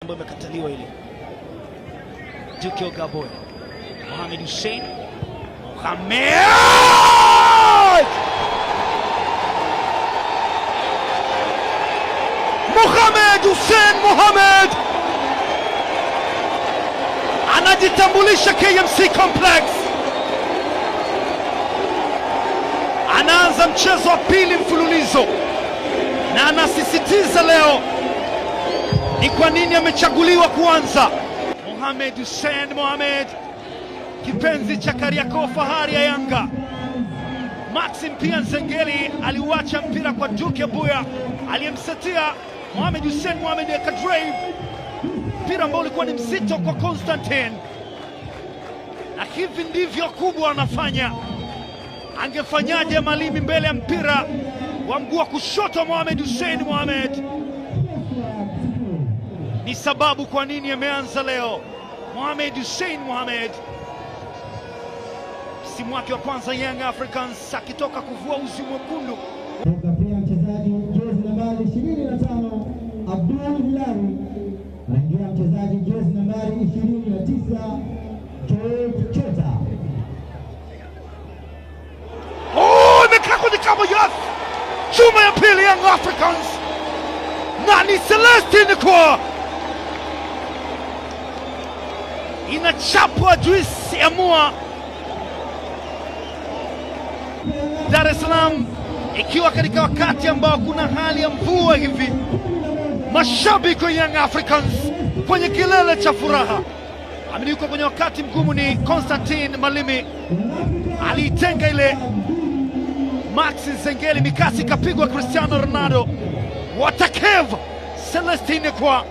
ambayo imekataliwa ile. Duke Ogaboy, Mohamed Hussein, Mohamed Hussein anajitambulisha KMC Complex, anaanza mchezo wa pili mfululizo na anasisitiza leo ni kwa nini amechaguliwa kuanza. Mohamed Hussein, kipenzi cha Kariakoo, fahari ya Yanga. Maxim pia Nzengeli aliuacha mpira kwa Duke Abuya aliyemsetia Mohamed Hussein akadrive mpira ambao ulikuwa ni mzito kwa Constantine, na hivi ndivyo kubwa anafanya. Angefanyaje Malimi mbele ya mpira wa mguu wa kushoto Mohamed Hussein? Ni sababu kwa nini ameanza leo. Mohamed Hussein msimu wake wa kwanza Young Africans akitoka kuvua uzi mwekundu. Pia mchezaji jezi nambari 25 Abdul Hilali, anaingia mchezaji jezi nambari 29 George Chota. Imekaa kwenye kamba, yes! Chuma ya pili Young Africans, na ni Celestine Ekwa inachapwa juisi ya mua. Dar es Salaam ikiwa katika wakati ambao kuna hali ya mvua hivi, mashabiki wa Young Africans kwenye kilele cha furaha. Yuko kwenye wakati mgumu ni Constantine Malimi, aliitenga ile Maxi Nzengeli, mikasi kapigwa Cristiano Ronaldo. Watakev Celestine Ekwa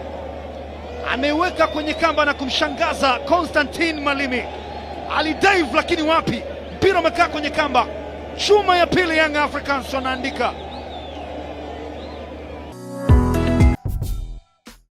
ameweka kwenye kamba na kumshangaza Constantine Malimi. Alidive lakini wapi, mpira umekaa kwenye kamba. Chuma ya pili Young Africans wanaandika.